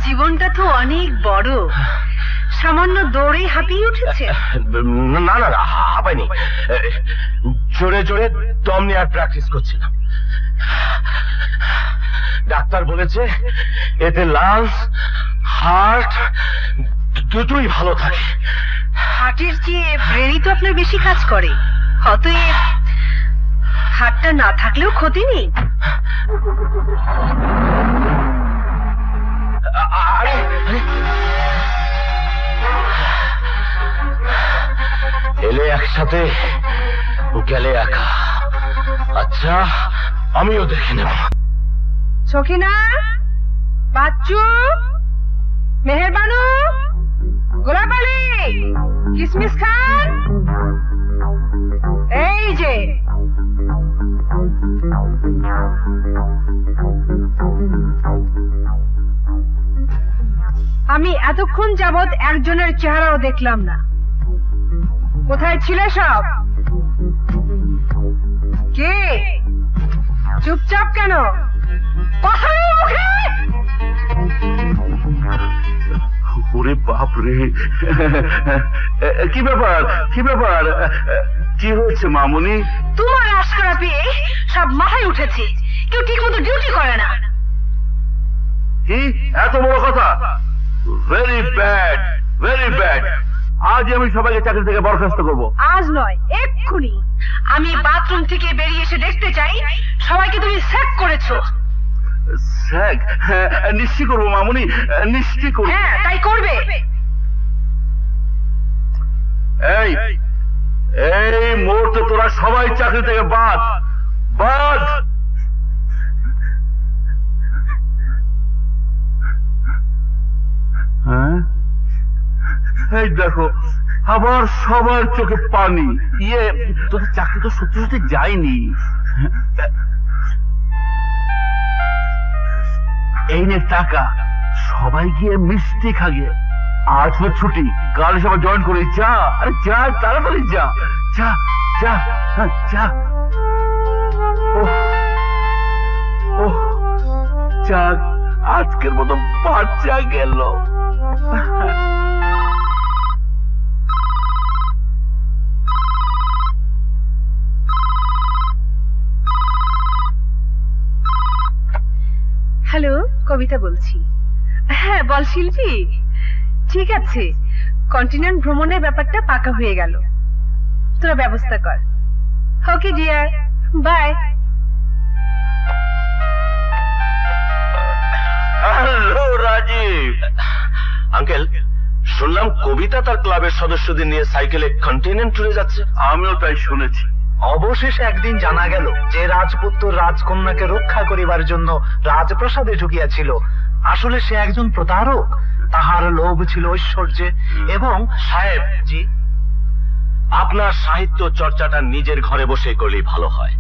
জীবনটা তো অনেক বড়, সামান্য দৌড়ে হাঁপিয়ে উঠেছে। না না না, হাঁপাইনি, জোরে জোরে দম নেওয়ার প্র্যাকটিস করছিলাম। ডাক্তার বলেছে এতে লাংস হার্ট দুটোই ভালো থাকে। হার্টের চেয়ে ব্রেনই তো আপনার বেশি কাজ করে, অতএব হার্টটা না থাকলেও ক্ষতি নেই। এলে একসাথে, গেলে একা। আচ্ছা, আমিও দেখে নেব। সখিনা, বাচ্চু, মেহেরবানু, গোলাপ আলী, কিসমিস খান, এই যে আমি এতক্ষণ যাবৎ একজনের চেহারাও দেখলাম না। কোথায় ছিলে সব? কে? চুপচাপ কেন? কথা নেই মুখে? ওরে বাপ রে, কি ব্যাপার কি ব্যাপার, কি হয়েছে মামুনি? তোমার আশকারা পেয়ে সব মাথায় উঠেছে, কেউ ঠিক মতো ডিউটি করে না। কি এত বড় কথা? Very bad, very bad. আজ আমি সবাইকে চাকরি থেকে বরখাস্ত করবো। আজ নয়, এক্ষুনি। আমি বাথরুম থেকে বেরিয়ে এসে দেখতে চাই সবাইকে তুমি স্যাক করেছো। স্যাক? নিশ্চয় করবো মামুনি, নিশ্চয় করবো। হ্যাঁ, তাই করবে। এই এই মুহূর্তে তোরা সবাই চাকরি থেকে বাদ বাদ। হ্যাঁ, এই দেখো আবার সবার চোখে পানি। তোদের চাকরি তো সত্যি সত্যি যায়নি। এই নে টাকা, সবাই গিয়ে মিষ্টি খাগে। আজ তো ছুটি, কাল সবাই জয়েন করে যা। আরে যা, তাড়াতাড়ি যা, যা যা যা। ও যাক, আজকের মতো বাচ্চা গেল। হ্যালো, কবিতা বলছি। হ্যাঁ বল শিল্পী। ঠিক আছে, কন্টিনেন্ট ভ্রমণের ব্যাপারটা পাকা হয়ে গেল, তোরা ব্যবস্থা কর। Okay dear, bye. Hello Rajiv. Uncle, শুনলাম কবিতা তার ক্লাবের সদস্যদের নিয়ে সাইকেলে কন্টিনেন্ট ট্যুরে যাচ্ছে। আমিও তাই শুনেছি। অবশেষে একদিন জানা গেল যে রাজপুত্র রাজকন্যাকে রক্ষা করিবার জন্য রাজপ্রাসাদে ঢুকিয়াছিল, আসলে সে একজন প্রতারক। তাহার লোভ ছিল ঐশ্বর্যে এবং সাহেব জি, আপনার সাহিত্য চর্চাটা নিজের ঘরে বসে করলেই ভালো হয়।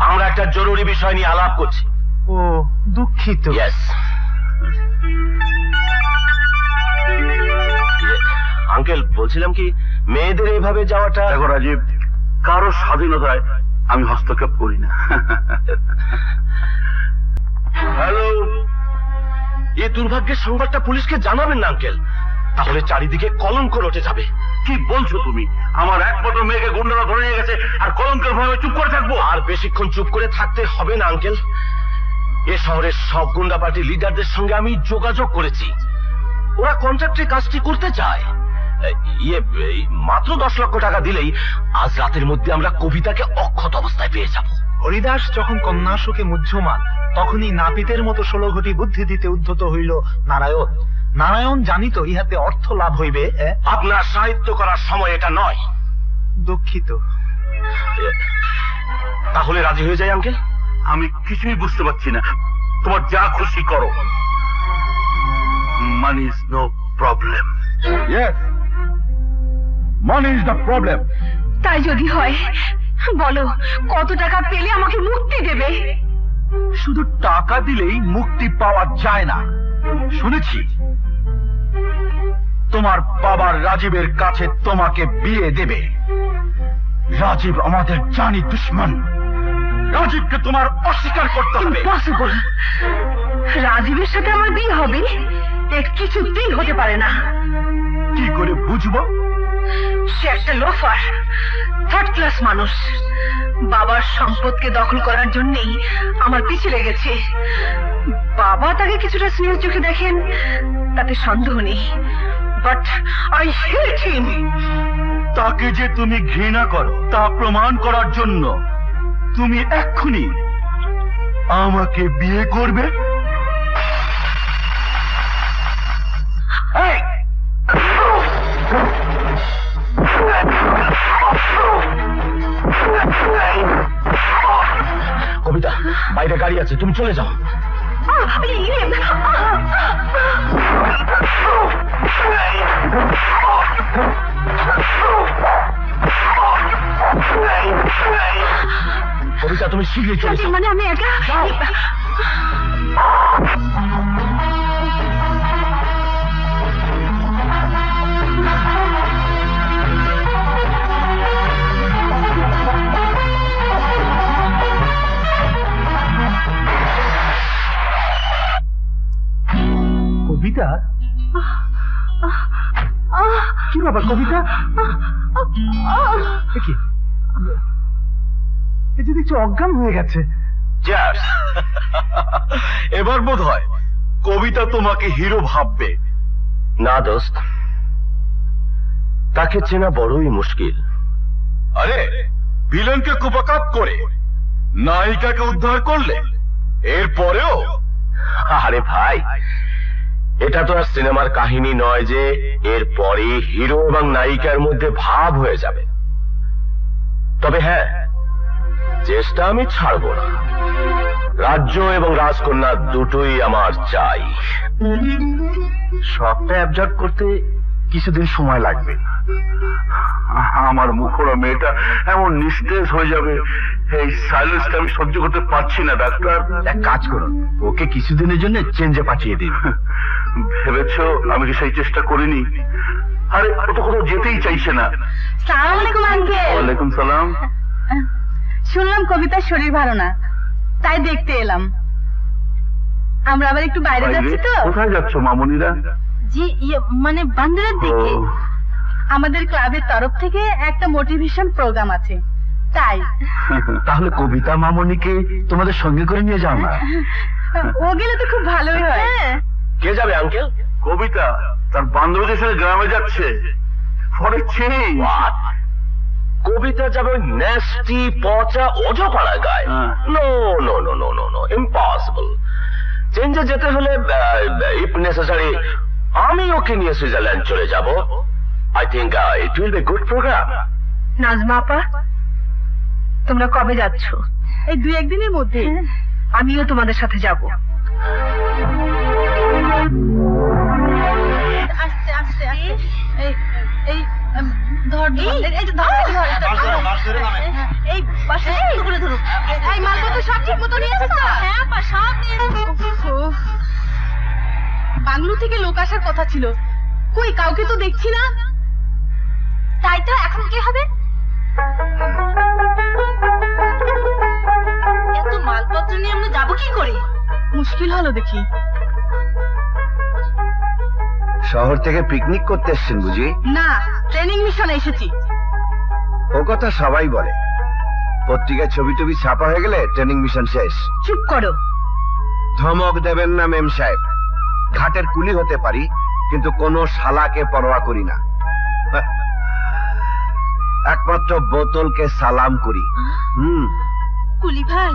আমরা একটা জরুরি বিষয় নিয়ে আলাপ করছি। ও দুঃখিত। আঙ্কেল, বলছিলাম কি, মেয়েদের এইভাবে যাওয়াটা। দেখো রাজীব, কারো স্বাধীনতায় আমি হস্তক্ষেপ করি না। হ্যালো, এই দুর্ভাগ্যের সংবাদটা পুলিশকে জানাবেন না আঙ্কেল, তাহলে চারিদিকে কলঙ্ক রটে যাবে। কি বলছো তুমি? আমার একমাত্র মেয়েকে গুন্ডারা ধরে নিয়ে গেছে, আর কলঙ্কের ভয়ে চুপ করে থাকবো? আর বেশিক্ষণ চুপ করে থাকতে হবে না আঙ্কেল। এ শহরের সব গুন্ডা পার্টি লিডারদের সঙ্গে আমি যোগাযোগ করেছি, ওরা কন্ট্রাক্টে কাজটি করতে চায়। মাত্র 10 লক্ষ টাকা দিলেই আজ রাতের মধ্যে আমরা কবিতাকে অক্ষত অবস্থায় পেয়ে যাব। হরিদাস যখন কন্যাশুকে মুহ্যমান, তখনই নাপিতের মতো 16 ঘটি বুদ্ধি দিতে উদ্ধত হইল নারায়ণ। নারায়ণ জানিত ইহাতে অর্থ লাভ হইবে। আপনার সাহিত্য করার সময় এটা নয়। দুঃখিত। তাহলে রাজি হয়ে যাই আঙ্কেল? আমি কিছুই বুঝতে পারছি না। তোমার যা খুশি করো। Money is no problem. Yes, money is the problem. তাই যদি হয় বলো, কত টাকা পেলে আমাকে মুক্তি দেবে? শুধু টাকা দিলেই মুক্তি পাওয়া যায় না। শুনেছি তোমার বাবার রাজীবের কাছে তোমাকে বিয়ে দেবে। রাজীব আমাদের জানি দুশ্মন। রাজীবকে তোমার অস্বীকার করতে হবে। ইম্পসিবল। রাজীবের সাথে আমার বিয়ে হবে এ কিছুতেই হতে পারে না। কি করে বুঝবো? সে একটা লোফার, থার্ড ক্লাস মানুষ। বাবার সম্পদকে দখল করার জন্যই আমার পিছে লেগেছে। বাবা তাকে কিছুটা স্নেহ চোখে দেখেন, তাতে সন্দেহ নেই, বাট আই হেট হিম। তাকে যে তুমি ঘৃণা করো তা প্রমাণ করার জন্য তুমি এক্ষুনি আমাকে বিয়ে করবে? এই! কবিতা, বাইরে গাড়ি আছে, তুমি চলে যাও। কবিতা, তুমি শীঘ্রই চলে যাও। মানে আমি একা? কবিতা, কি ব্যাপার কবিতা? কি এ যে দেখছি অজ্ঞান হয়ে গেছে। এবার বোধ হয় কবিতা তোমাকে হিরো ভাববে। না দোস্ত, তাকে চেনা বড়ই মুশকিল। আরে, ভিলেনকে কুপাকাত করে নায়িকাকে উদ্ধার করলে, এরপরেও? আরে ভাই, এটা তো আর সিনেমার কাহিনী নয় যে এরপরে হিরো এবং নায়িকার মধ্যে ভাব হয়ে যাবে। তবে হ্যাঁ, চেষ্টা আমি ছাড়বো না। রাজ্য এবং রাজকন্যা দুটোই আমার চাই। সবটা অ্যাবজর্ব করতে কিছুদিন সময় লাগবে। আমার মুখোরা মেয়েটা এমন নিস্তেজ হয়ে যাবে, এই সাইলেন্সটা আমি সহ্য করতে পারছি না। ডাক্তার, এক কাজ করুন, ওকে কিছুদিনের জন্য চেঞ্জে পাঠিয়ে দিন। ভেবেছো আমি কি সেই চেষ্টা করিনি? আরে, ও তো কোথাও যেতেই চাইছে না। সালাম আলাইকুম আঙ্কেল। ওয়ালাইকুম সালাম। শুনলাম কবিতার শরীর ভালো না, তাই দেখতে এলাম। আমরা আবার একটু বাইরে যাচ্ছি তো। কোথায় যাচ্ছ মামুনিরা? জি, মানে বান্দরের দিকে। ও। আমাদের ক্লাবের তরফ থেকে একটা মোটিভেশন প্রোগ্রাম আছে, তাই। তাহলে কবিতা মামনিকে তোমাদের সঙ্গে করে নিয়ে যাও না। ও গেলে তো খুব ভালোই হয়। কে যাবে আঙ্কেল? কবিতা তার বান্ধবীদের সাথে গ্রামে যাচ্ছে। For a change. What? Kobita যাবে ওই ন্যাস্টি পচা অজপাড়া গায়ে? হ্যাঁ। No no no no no no, impossible. চেঞ্জে যেতে হলে ইফ নেসেসারি আমি ওকে নিয়ে সুইজারল্যান্ড চলে যাব। I think it will be good programme. Najma আপা, তোমরা কবে যাচ্ছ? এই 2-1 দিনের মধ্যে। আমিও তোমাদের সাথে যাব। আস্তে আস্তে আস্তে। এই ধর, এই যে ধর, এই পাশে করে ধরো। এই মালপত্র সব ঠিক মতো নিয়েছো তো? হ্যাঁ আপা, সব নিয়েছি। বাংলো থেকে লোক আসার কথা ছিল, কই কাউকে তো দেখছি না। তাই তো, এখন কি হবে? এত মালপত্র নিয়ে আমরা যাবো কি করে? মুশকিল হলো দেখি। শহর থেকে পিকনিক করতে এসছেন বুঝি? না, ট্রেনিং মিশনে এসেছি। ও কথা সবাই বলে, পত্রিকায় ছবি টবি ছাপা হয়ে গেলে ট্রেনিং মিশন শেষ। চুপ করো। ধমক দেবেন না মেম সাহেব। ঘাটের কুলি হতে পারি, কিন্তু কোনো শালাকে পরোয়া করি না। একমাত্র বোতলকে সালাম করি। কুলি ভাই।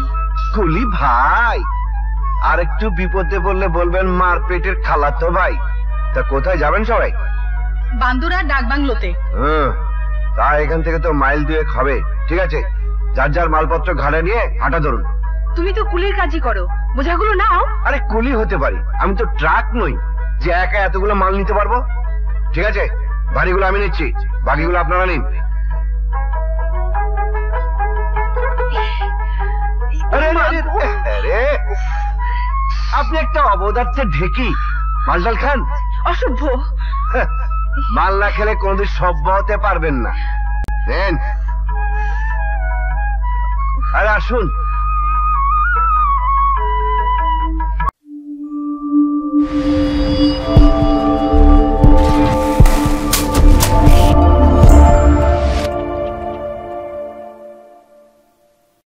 কুলি ভাই? আর একটু বিপদে বললে বলবেন মার পেটের খালাতো ভাই। তা কোথায় যাবেন সবাই? বান্দুরা ডাক বাংলোতে। তা এখান থেকে তো মাইল 2 হবে। ঠিক আছে, যার যার মালপত্র ঘাড়ে নিয়ে হাঁটা ধরুন। তুমি তো কুলির কাজই করো, বোঝাগুলো নাও। আরে কুলি হতে পারি, আমি তো ট্রাক নই যে একা এতগুলো মাল নিতে পারবো। ঠিক আছে, ভারীগুলো আমি নিচ্ছি, বাকিগুলো আপনারা নিন। আরে আরে, আপনি একটা অবদার্থের ঢেকি। মালটাল খান। অসভ্য। মাল না খেলে কোনদিন সভ্য হতে পারবেন না। নেন। আরে আসুন।